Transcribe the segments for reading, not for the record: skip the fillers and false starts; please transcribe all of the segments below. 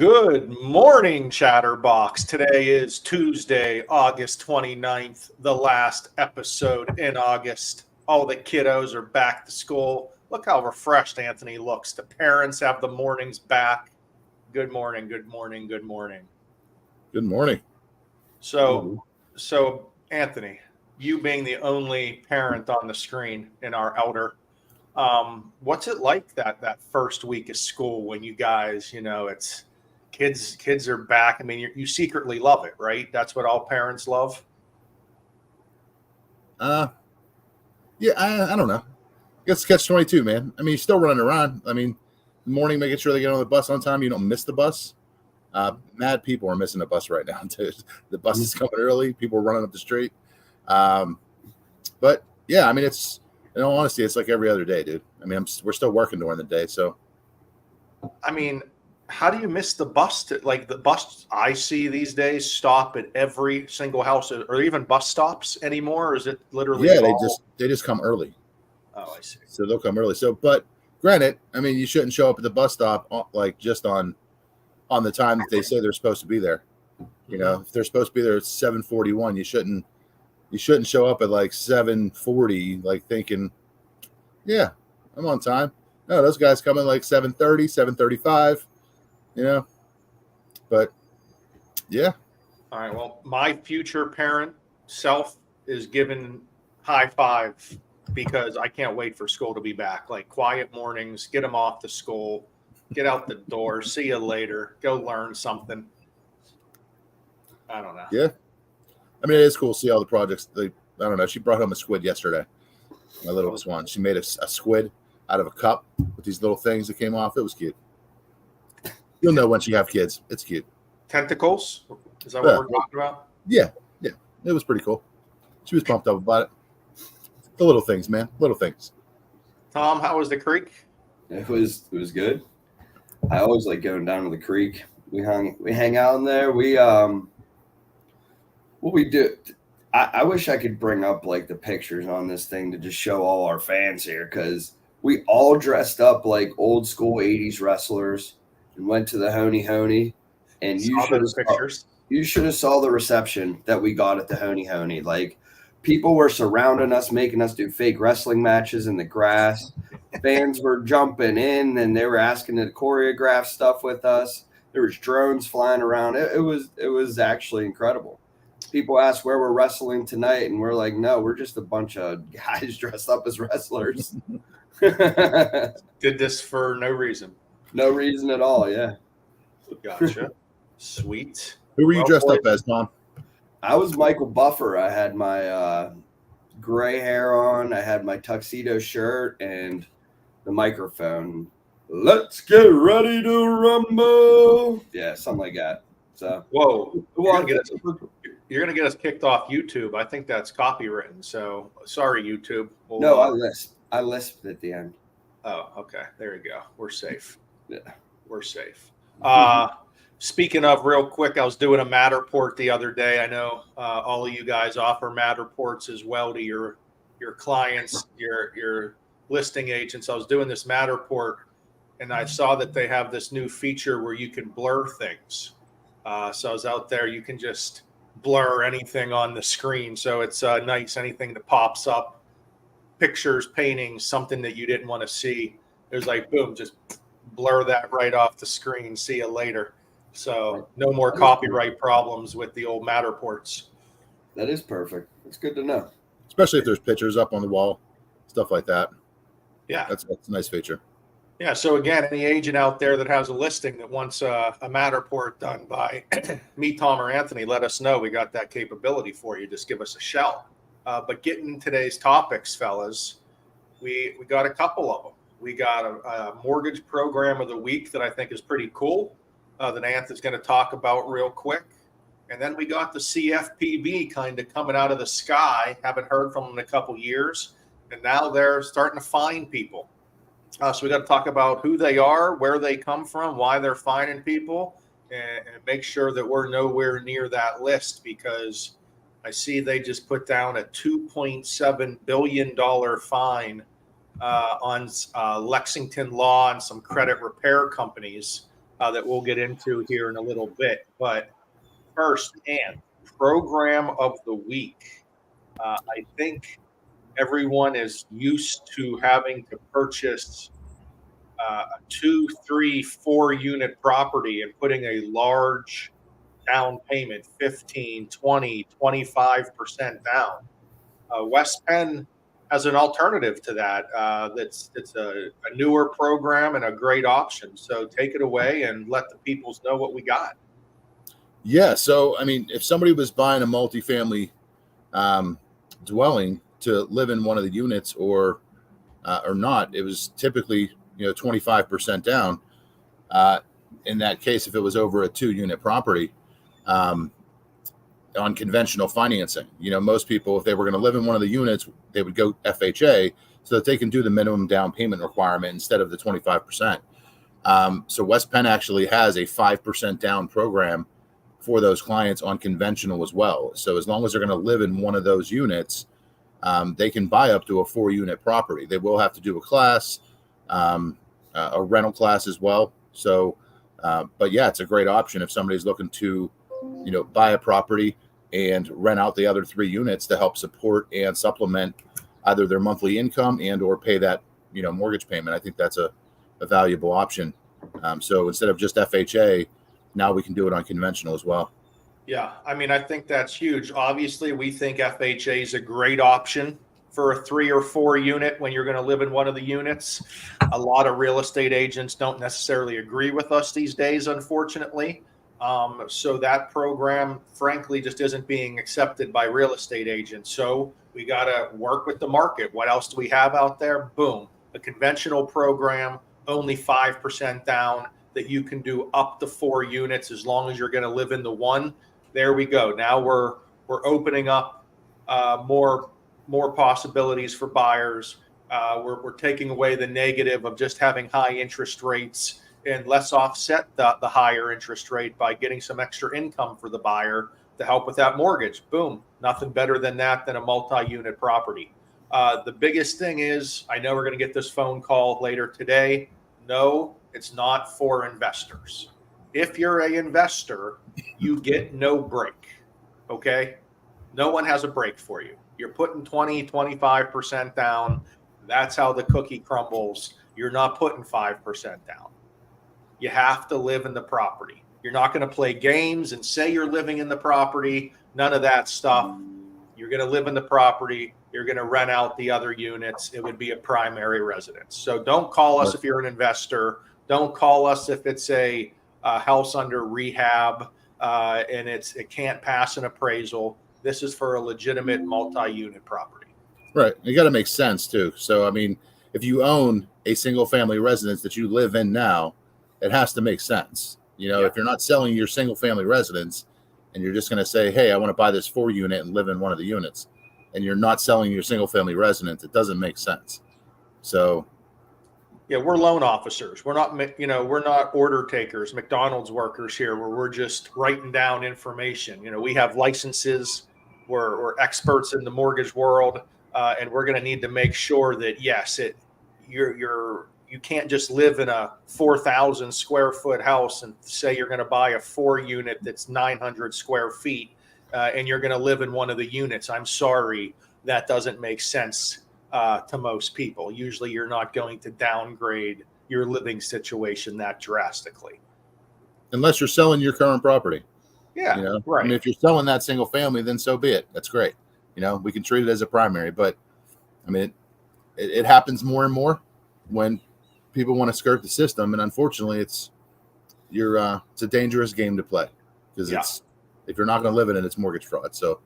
Good morning, Chatterbox. Today is Tuesday, August 29th, the last episode in August. All the kiddos are back to school. Look how refreshed Anthony looks. The parents have the mornings back. Good morning, good morning, good morning. Good morning. So Anthony, you being the only parent on the screen in our elder, what's it like that first week of school when you guys, it's kids are back? I mean, you secretly love it, right? That's what all parents love. Yeah, I don't know. It's catch-22, man. I mean, you're still running around. I mean, in the morning, making sure they get on the bus on time. You don't miss the bus. Mad people are missing the bus right now. The bus is coming early. People are running up the street. But yeah, I mean, it's, in all honesty, it's like every other day, dude. I mean, we're still working during the day, so. I mean, how do you miss the bus? The bus I see these days stop at every single house, or even bus stops anymore? Or is it literally? Yeah, they just come early. Oh, I see. So they'll come early. So, but granted, I mean, you shouldn't show up at the bus stop like just on the time that they say they're supposed to be there. You know, if they're supposed to be there at 7:41, you shouldn't show up at like 7:40, like thinking, yeah, I'm on time. No, those guys come in like 7:30, 7:35. But yeah. All right. Well, my future parent self is giving high five because I can't wait for school to be back. Like quiet mornings, get them off to school, get out the door, see you later, go learn something. I don't know. Yeah. I mean, it is cool to see all the projects. I don't know. She brought home a squid yesterday. My littlest one. She made a squid out of a cup with these little things that came off. It was cute. You'll know once you have kids. It's cute. Tentacles? Is that what we're talking about? Yeah. It was pretty cool. She was pumped up about it. The little things, man. Little things. Tom, how was the creek? It was good. I always like going down to the creek. We hang out in there. What we do. I wish I could bring up like the pictures on this thing to just show all our fans here, because we all dressed up like old school 80s wrestlers and went to the Honey Honey. And you should have saw the reception that we got at the Honey Honey. Like, people were surrounding us, making us do fake wrestling matches in the grass. Fans were jumping in and they were asking to choreograph stuff with us. There was drones flying around. It was actually incredible. People ask where we're wrestling tonight, and we're like, no, we're just a bunch of guys dressed up as wrestlers. Did this for no reason. No reason at all, yeah. Gotcha. Sweet. Who were you dressed up as, Tom? I was Michael Buffer. I had my gray hair on. I had my tuxedo shirt and the microphone. Let's get ready to rumble. Yeah, something like that. So, whoa. You're going to get us kicked off YouTube. I think that's copywritten. So, sorry, YouTube. No, I lisped at the end. Oh, okay. There you go. We're safe. Yeah. We're safe. Speaking of, real quick, I was doing a Matterport the other day. I know all of you guys offer Matterports as well to your clients, your listing agents. I was doing this Matterport, and I saw that they have this new feature where you can blur things. So I was out there. You can just blur anything on the screen. So it's nice. Anything that pops up, pictures, paintings, something that you didn't want to see. There's like, boom, just blur that right off the screen. See you later. So no more copyright problems with the old Matterports. That is perfect. It's good to know. Especially if there's pictures up on the wall, stuff like that. Yeah. That's a nice feature. Yeah. So again, any agent out there that has a listing that wants a Matterport done by me, Tom, or Anthony, let us know. We got that capability for you. Just give us a shout. But getting today's topics, fellas, we got a couple of them. We got a mortgage program of the week that I think is pretty cool. That Anthony's going to talk about real quick. And then we got the CFPB kind of coming out of the sky. Haven't heard from them in a couple years. And now they're starting to fine people. So we got to talk about who they are, where they come from, why they're fining people, and make sure that we're nowhere near that list, because I see they just put down a $2.7 billion fine on Lexington Law and some credit repair companies that we'll get into here in a little bit. But first, and program of the week. I think everyone is used to having to purchase a 2, 3, 4 unit property and putting a large down payment, 15, 20, 25% down. West Penn has an alternative to that. It's a newer program and a great option. So take it away and let the peoples know what we got. Yeah. So, I mean, if somebody was buying a multifamily dwelling to live in one of the units or not, it was typically 25% down. In that case, if it was over a 2-unit property, on conventional financing, most people, if they were going to live in one of the units, they would go FHA so that they can do the minimum down payment requirement instead of the 25%. So West Penn actually has a 5% down program for those clients on conventional as well. So as long as they're going to live in one of those units, they can buy up to a 4-unit property. They will have to do a class, a rental class as well. So, but yeah, it's a great option if somebody's looking to, buy a property and rent out the other 3 units to help support and supplement either their monthly income and or pay that, mortgage payment. I think that's a valuable option. So instead of just FHA, now we can do it on conventional as well. Yeah, I mean, I think that's huge. Obviously, we think FHA is a great option for a 3 or 4 unit when you're going to live in one of the units. A lot of real estate agents don't necessarily agree with us these days, unfortunately. So that program, frankly, just isn't being accepted by real estate agents. So we got to work with the market. What else do we have out there? Boom, a conventional program, only 5% down, that you can do up to 4 units as long as you're going to live in the one. There we go. Now we're opening up more possibilities for buyers. We're taking away the negative of just having high interest rates, and let's offset the higher interest rate by getting some extra income for the buyer to help with that mortgage. Boom. Nothing better than that than a multi-unit property. The biggest thing is, I know we're going to get this phone call later today. No, it's not for investors. If you're an investor, you get no break. Okay? No one has a break for you. You're putting 20, 25% down. That's how the cookie crumbles. You're not putting 5% down. You have to live in the property. You're not going to play games and say you're living in the property. None of that stuff. You're going to live in the property. You're going to rent out the other units. It would be a primary residence. So don't call us if you're an investor. Don't call us if it's a house under rehab and it can't pass an appraisal. This is for a legitimate multi-unit property. Right. You got to make sense too. So, I mean, if you own a single family residence that you live in now, it has to make sense. If you're not selling your single family residence and you're just going to say, hey, I want to buy this 4-unit and live in one of the units, and you're not selling your single family residence, it doesn't make sense. So, yeah, we're loan officers. We're not order takers, McDonald's workers here, where we're just writing down information. We have licenses. We're experts in the mortgage world, and we're going to need to make sure that yes, you can't just live in a 4,000 square foot house and say you're going to buy a 4-unit that's 900 square feet, and you're going to live in one of the units. I'm sorry, that doesn't make sense to most people. Usually you're not going to downgrade your living situation that drastically. Unless you're selling your current property. Yeah, right. I mean, if you're selling that single family, then so be it. That's great. We can treat it as a primary, but I mean, it happens more and more when people want to skirt the system. And unfortunately it's a dangerous game to play because if you're not going to live in it, it's mortgage fraud. So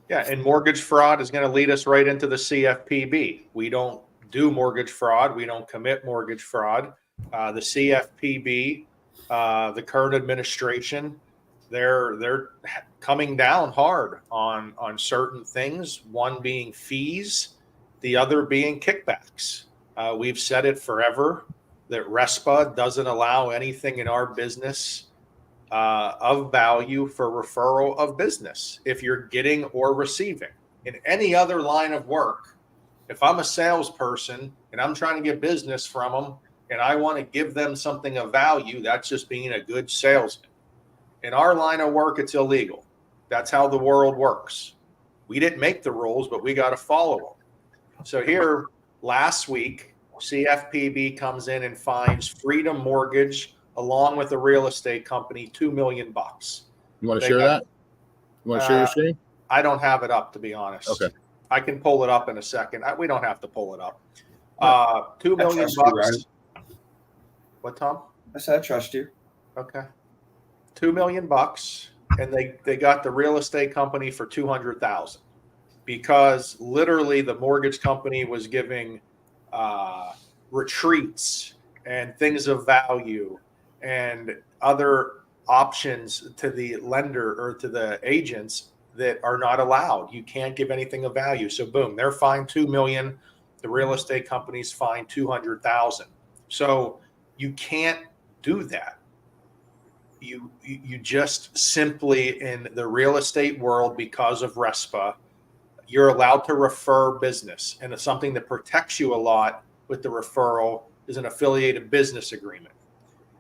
yeah, and mortgage fraud is going to lead us right into the CFPB. We don't do mortgage fraud. We don't commit mortgage fraud. The CFPB, the current administration, they're coming down hard on certain things. One being fees, the other being kickbacks. We've said it forever that RESPA doesn't allow anything in our business of value for referral of business if you're getting or receiving. In any other line of work, if I'm a salesperson and I'm trying to get business from them and I want to give them something of value, that's just being a good salesman. In our line of work, it's illegal. That's how the world works. We didn't make the rules, but we got to follow them. So here last week, CFPB comes in and fines Freedom Mortgage along with a real estate company $2 million. You want to share that? You want to share your screen? I don't have it up, to be honest. Okay. I can pull it up in a second. We don't have to pull it up. $2 million. You, what, Tom? I said I trust you. Okay. $2 million, and they got the real estate company for $200,000 because literally the mortgage company was giving retreats and things of value and other options to the lender or to the agents that are not allowed. You can't give anything of value. So boom, they're fined $2 million. The real estate company's fined $200,000. So you can't do that. You just simply, in the real estate world, because of RESPA, you're allowed to refer business. And it's something that protects you a lot with the referral is an affiliated business agreement.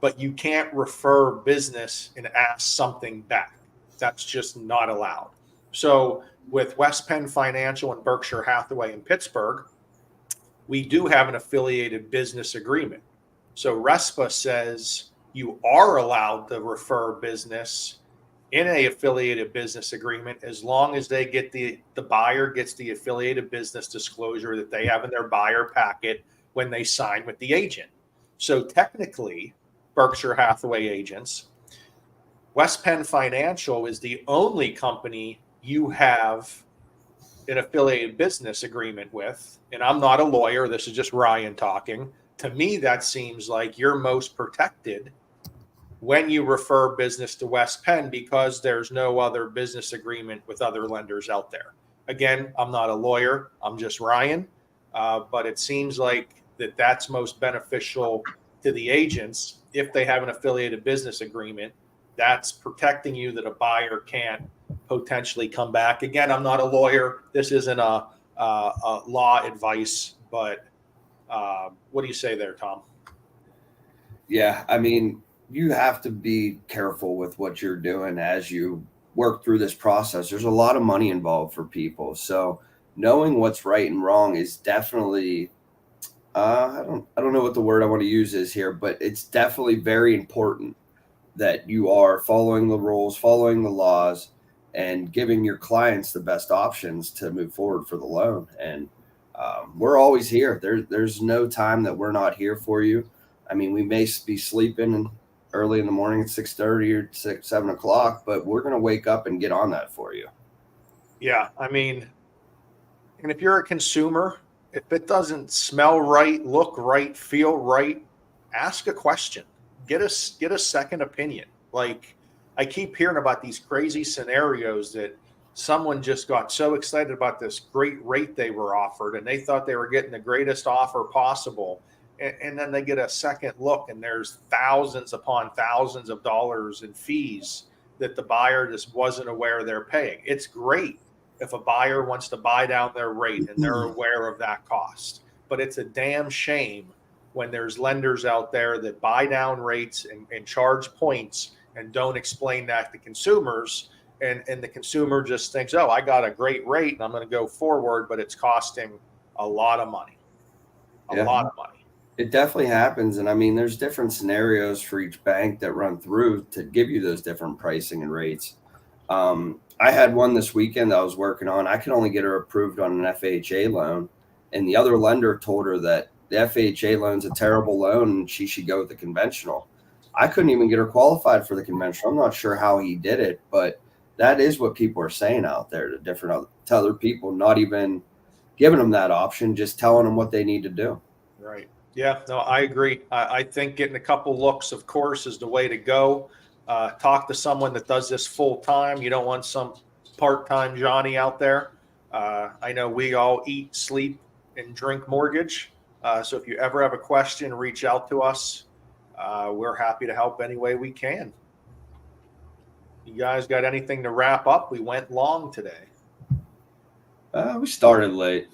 But you can't refer business and ask something back. That's just not allowed. So with West Penn Financial and Berkshire Hathaway in Pittsburgh, we do have an affiliated business agreement. So RESPA says you are allowed to refer business in a affiliated business agreement as long as they get the buyer gets the affiliated business disclosure that they have in their buyer packet when they sign with the agent. So technically, Berkshire Hathaway agents, West Penn Financial is the only company you have an affiliated business agreement with. And I'm not a lawyer. This is just Ryan talking. To me, that seems like you're most protected when you refer business to West Penn because there's no other business agreement with other lenders out there. Again, I'm not a lawyer. I'm just Ryan. But it seems like that's most beneficial to the agents if they have an affiliated business agreement. That's protecting you that a buyer can't potentially come back. Again, I'm not a lawyer. This isn't a law advice, but what do you say there, Tom? Yeah, I mean, you have to be careful with what you're doing as you work through this process. There's a lot of money involved for people. So knowing what's right and wrong is definitely, I don't know what the word I want to use is here, but it's definitely very important that you are following the rules, following the laws, and giving your clients the best options to move forward for the loan. And we're always here. There's no time that we're not here for you. I mean, we may be sleeping early in the morning at 6:30 or 7 o'clock, but we're going to wake up and get on that for you. Yeah. I mean, and if you're a consumer, if it doesn't smell right, look right, feel right, ask a question, get a second opinion. Like I keep hearing about these crazy scenarios that someone just got so excited about this great rate they were offered and they thought they were getting the greatest offer possible. And then they get a second look and there's thousands upon thousands of dollars in fees that the buyer just wasn't aware they're paying. It's great if a buyer wants to buy down their rate and they're aware of that cost. But it's a damn shame when there's lenders out there that buy down rates and charge points and don't explain that to consumers. And the consumer just thinks, oh, I got a great rate and I'm going to go forward, but it's costing a lot of money. A lot of money. It definitely happens. And I mean, there's different scenarios for each bank that run through to give you those different pricing and rates. I had one this weekend that I was working on. I could only get her approved on an FHA loan. And the other lender told her that the FHA loan's a terrible loan and she should go with the conventional. I couldn't even get her qualified for the conventional. I'm not sure how he did it, but that is what people are saying out there to other people, not even giving them that option, just telling them what they need to do. Right. Yeah, no, I agree. I think getting a couple looks, of course, is the way to go. Talk to someone that does this full time. You don't want some part-time Johnny out there. I know we all eat, sleep, and drink mortgage. So if you ever have a question, reach out to us. We're happy to help any way we can. You guys got anything to wrap up? We went long today. We started late.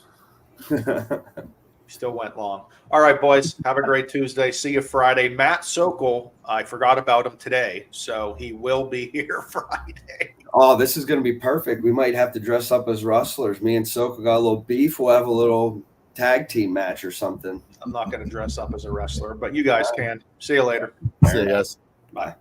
Still went long. All right, boys. Have a great Tuesday. See you Friday. Matt Sokol, I forgot about him today, so he will be here Friday. Oh, this is going to be perfect. We might have to dress up as wrestlers. Me and Soko got a little beef. We'll have a little tag team match or something. I'm not going to dress up as a wrestler, but you guys can. See you later. See you guys. Bye.